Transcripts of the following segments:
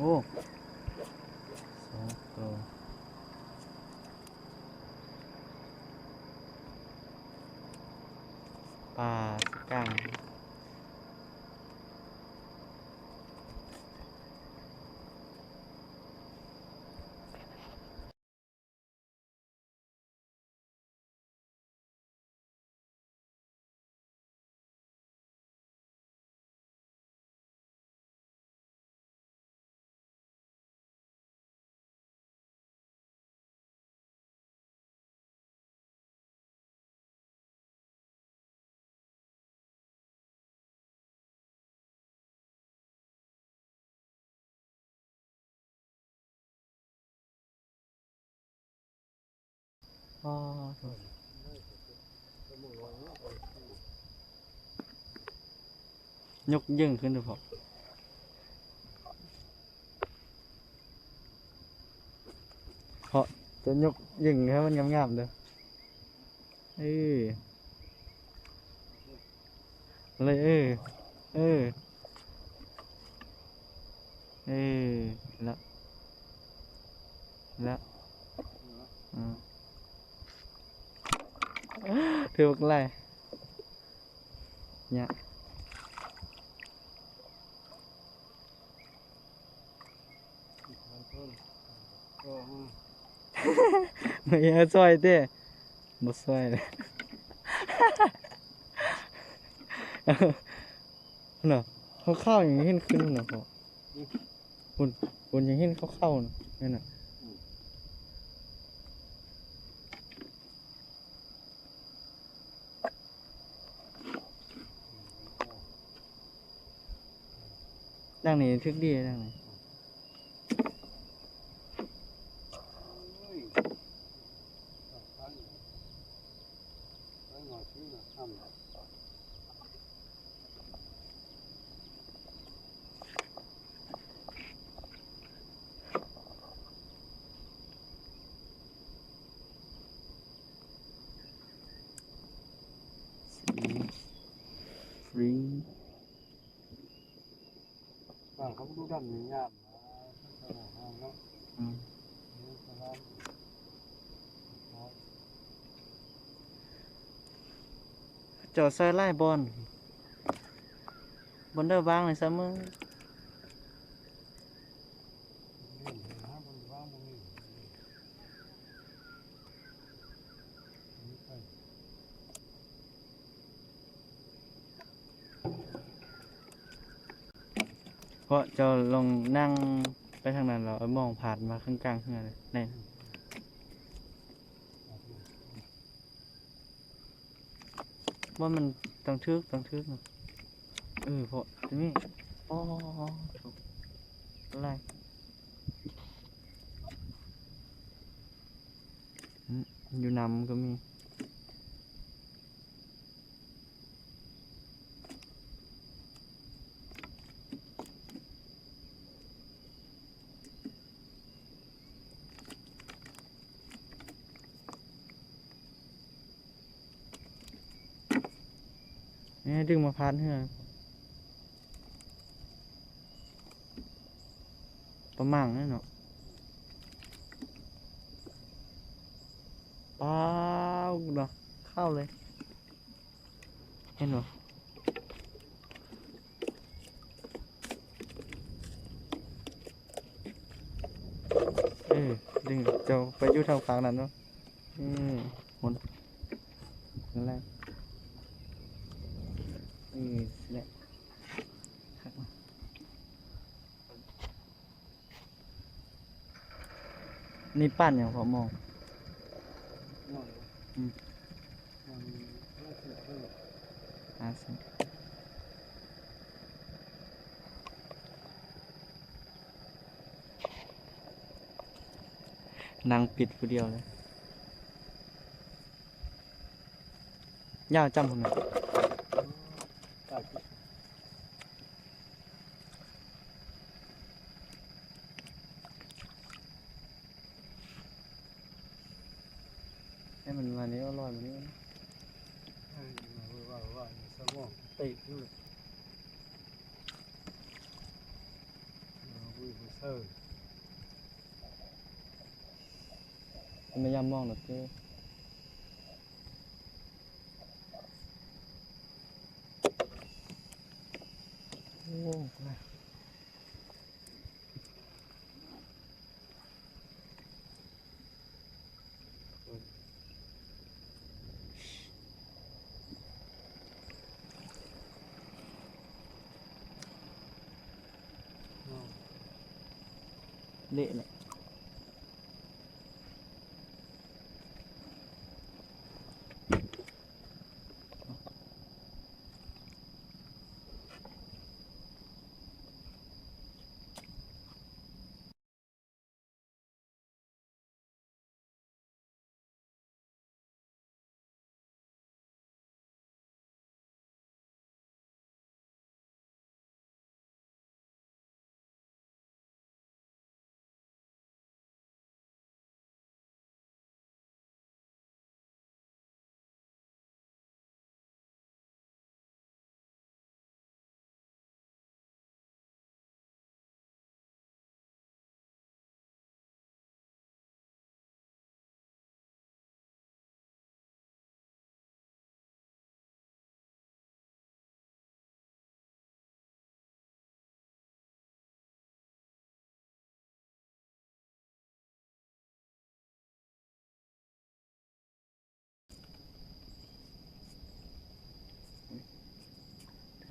โอ้สองตัวปลาสกังอ๋อยกยิ่งขึ้นดูพอเพราะจะยกยิ่งให้มันงามๆเด้อเออเลยเออแล้วอืมถือว่าอะไรเนี่ยไม่เอาซอยเด้บ่ซอยเลยเนาะเขาเข้าอย่างนี้เห็นขึ้นเนาะพอคุณอย่างเห็นเขาเข้าเนาะนี่นน่ะดังนี้ทึกดีดังนี้ฟรีเขาดูดำงามนะ อืมจอดใส่ไล่บอลเดอร์วางเลยซะมึงเพราะจะลงนั่งไปทางนั้นเรามองผ่านมาข้างกลางเฮือเลยนี่ว่ามันต้องทึกเนาะเพราะทีนี้อ๋อถูกอะไรอยู่นำก็มีนี่ดึงมาพานเฮือประมังนี่เนาะป้าวเนาะเข้าเลยเห็นบ่ดึงเจ้าไปอยู่ทางฝั่งนั้นเนาะหมุนนั่นแหละแหละนี่ปั้นอย่างผมมองสินางปิดผู้เดียวเลยยาวจำผมหน่อยให้มันมานี้ก็รอดมานี้ติดด้วย เออ ไม่ยามมองหรอกเจ้โอ้ยเละเลย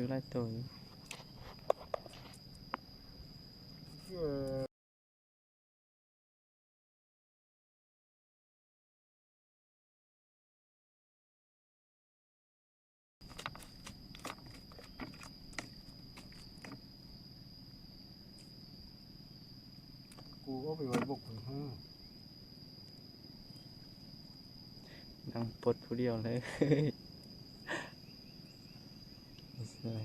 ถือไรตัวอยู่ เออกูก็ไปไว้บกคนห้า นั่งปลดผู้เดียวเลย สวย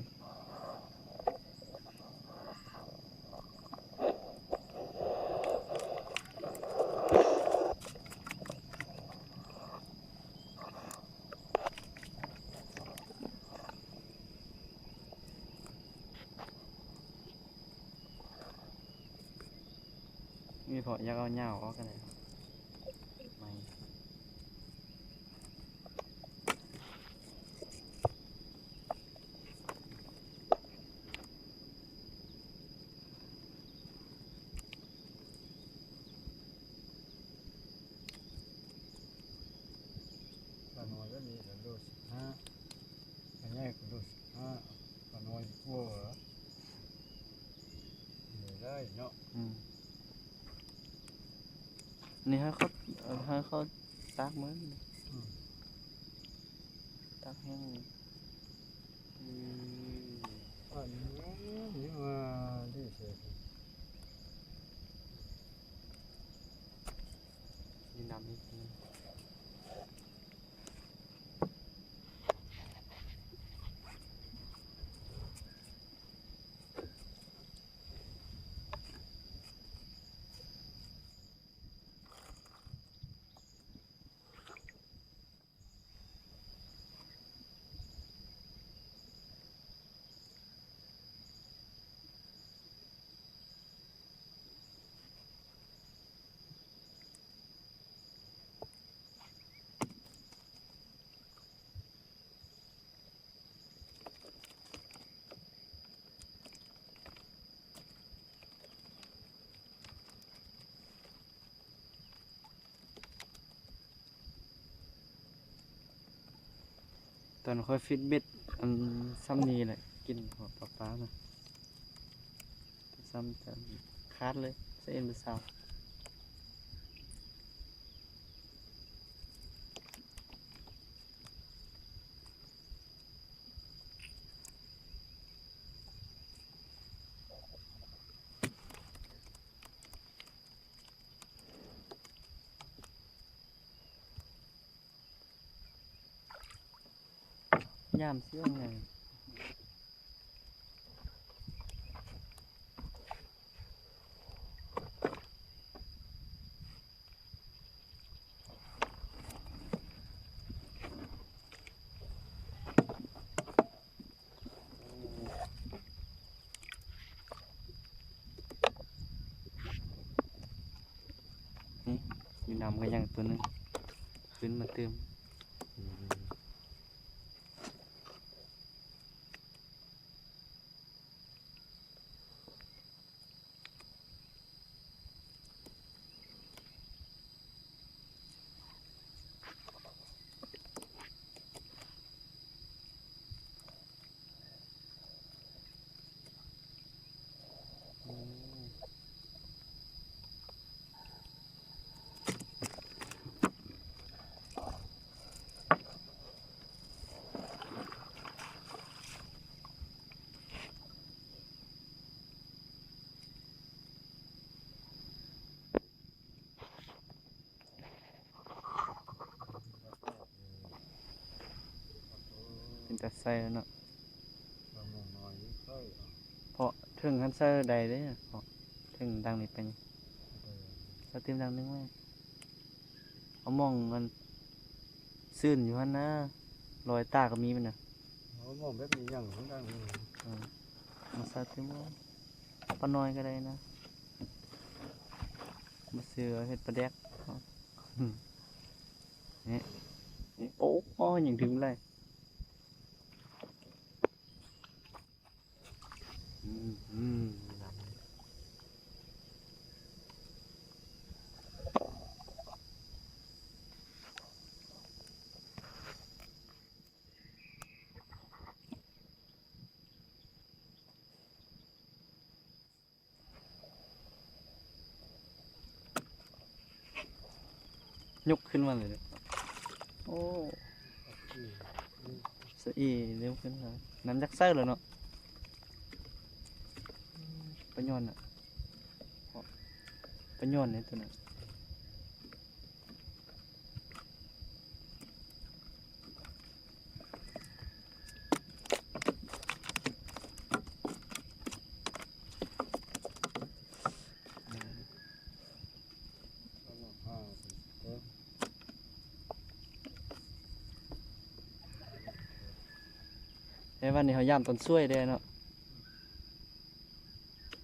มีพออยากเอาเหย้าออกกันเลยไม่ ปลาน้อยก็มีแต่โล15ปลาใหญ่ก็โล15ปลาน้อยกลัวเหรอเหนื่อยได้เนาะ นี่ให้เขาตักมัน อืม ตักแห้ง อันนี้นี่มาที่เสร็จ ดินดำนิดนึง ตอนค่อยฟิตเบ็ดอันซ้ำนี้แหละกินหัวปลาปลามาซ้ำจะคาดเลยเส้นเป็นสาวย่ามเสื้อไง นำกันยังตัวหนึงขึ้นมาเติม เป็นแต่ใส่แล้วเนาะ เราหมองน้อยนี่ค่อยเอา เพราะถึงคันใส่ใดได้เพราะถึงดังนี้เป็น ไป สติมดังนึงไหมเอามองมันซื่นอยู่หั่นนะรอยตาก็มีมันน่ะ เอาหมองแบบนี้อย่างของดังนี่ มาสติมว่าปลาน้อยก็ได้นะมาเสือเห็ดปลาแดกเอานี่นี่โอ้โอ้ยังถึงเลยอืมยกขึ้นมาเลยเด้อโอ้ ที่นี่ สะอีเร็วขึ้นมาน้ำยักษ์ไส้เลยเนาะปลาย่อนอ่ะปลาย่อนเนี่ยตัวนั้น เราหมองผ้าเด้อ ไอ้วันนี้เขาย่ามต้นซ้วยได้เนาะ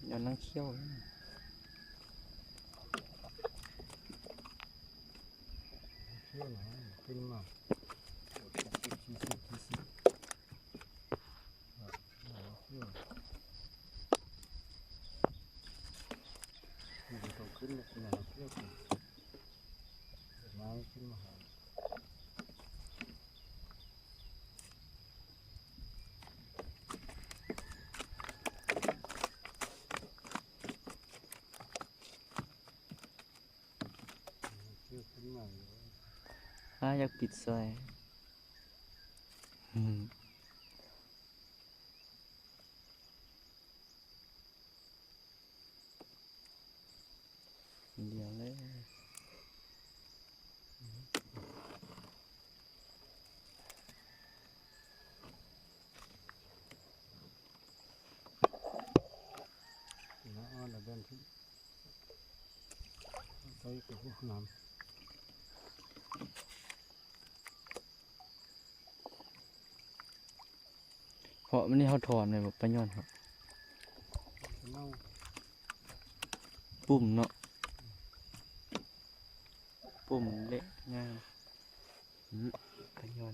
ย้อนลังเขี้ยว เชื่อหน่อยขึ้นมาชี้เชื่อที่ต้องขึ้นมาขึ้นมาเชื่อกันไม้ขึ้นมาหาเชื่อขึ้นมาอยู่ อยากปิดซอยอืมเดียวเลย น้าอ้อนเดินที่ใส่กับพวกน้ำ เพราะมันนี่เขาถอนเลยแบบปลาย่อนครับ เน่า ปุ่มเนาะปุ่มเละง่ายปลาย่อน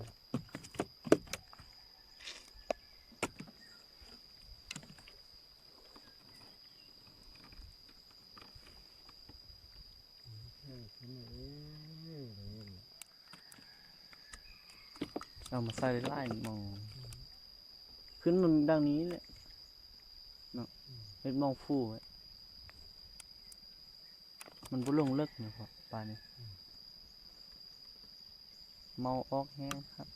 ขึ้นมาเลย เอามาใส่ไล่มองขึ้นมันดังนี้แหละเนาะเป็นมองฟูไว้มันบุลงเลิกเนี่ยครับปลาเนี่ยเมาออกแห้งครับ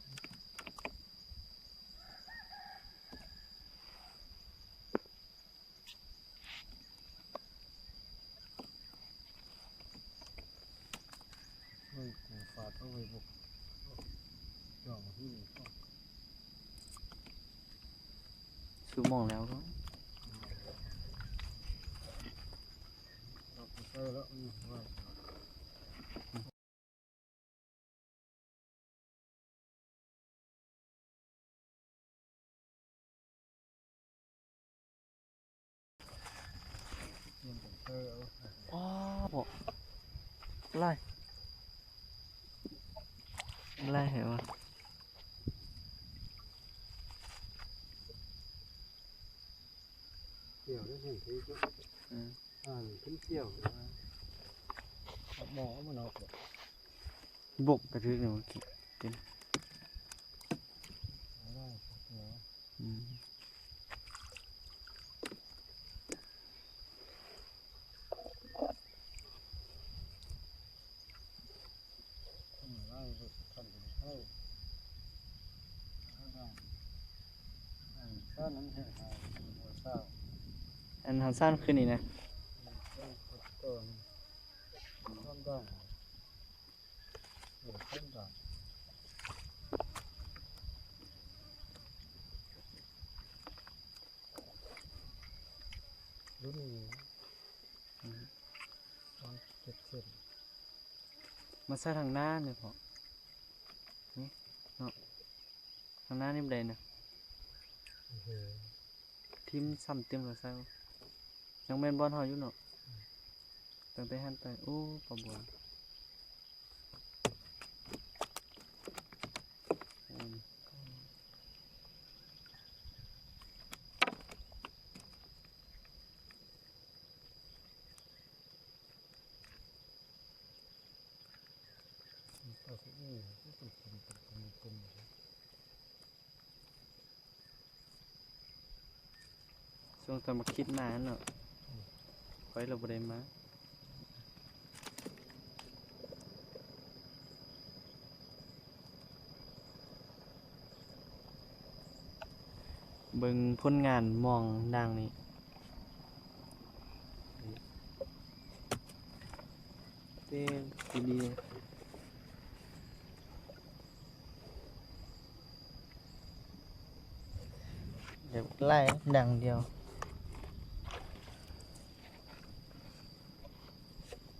เฮ้ยกูฝาดเอาไว้บุกย่องที่นี่ก็ ซื้อมองแล้วก็ เราไปใส่แล้วไว้เตรียมไปใส่เอา อ๋อบอกไล่ ไล่เหรอวะ เกี่ยวได้เห็นที่ก็ อืม ขึ้นเกี่ยวหมอมันเอาไป บกกระทึกเนี่ยมันกิน ได้เนาะ อืม ได้สุดขั้นเป็นเข้าได้ข้านั้นแห้งหายหัวเศร้า อันหันสั้นขึ้นนี่นะ ก็ทำได้ทำได้รุ่นนี้ตอนเก็บเสร็จ มาใส่ทางหน้าเนี่ยพอนี่เนาะทางหน้านี่เป็นไรนะทิมซ้ำเต็มแล้วใส่บ่ยังแม่นบอลเฮาอยู่เนาะตั้งแต่หันไปโอ้ปะบัวอืม ก็คือที่เป็นกลุ่ม ช่วงตอนมาคิดมาเนาะไว้เราบ่ได้มาเบิ่งผลงานมองดังนี่เต้ดีเดี๋ยวไล่ดังเดียว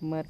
เมื่อ